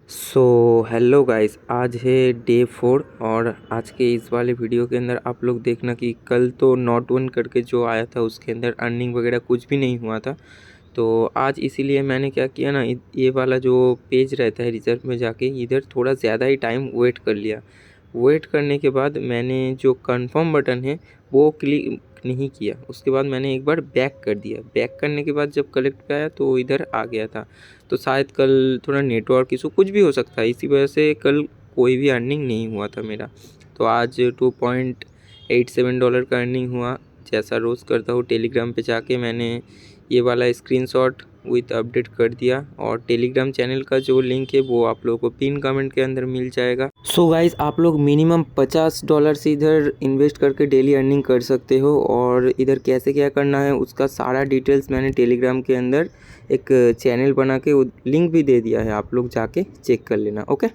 So hello guys, आज है day 4 और आज के इस वाले वीडियो के अंदर आप लोग देखना कि कल तो नॉट वन करके जो आया था उसके अंदर अर्निंग वगैरह कुछ भी नहीं हुआ था। तो आज इसीलिए मैंने क्या किया ना, ये वाला जो पेज रहता है रिजर्व में जाके इधर थोड़ा ज़्यादा ही टाइम वेट कर लिया। वेट करने के बाद मैंने जो कंफर्म बटन है वो क्लिक नहीं किया। उसके बाद मैंने एक बार बैक कर दिया। बैक करने के बाद जब कलेक्ट पे आया तो इधर आ गया था। तो शायद कल थोड़ा नेटवर्क इशू कुछ भी हो सकता है, इसी वजह से कल कोई भी अर्निंग नहीं हुआ था मेरा। तो आज $2.87 का अर्निंग हुआ। जैसा रोज़ करता हूँ टेलीग्राम पे जाके मैंने ये वाला स्क्रीनशॉट विथ अपडेट कर दिया और टेलीग्राम चैनल का जो लिंक है वो आप लोगों को पिन कमेंट के अंदर मिल जाएगा। सो गाइस, आप लोग मिनिमम $50 से इधर इन्वेस्ट करके डेली अर्निंग कर सकते हो और इधर कैसे क्या करना है उसका सारा डिटेल्स मैंने टेलीग्राम के अंदर एक चैनल बना के लिंक भी दे दिया है, आप लोग जाके चेक कर लेना। ओके।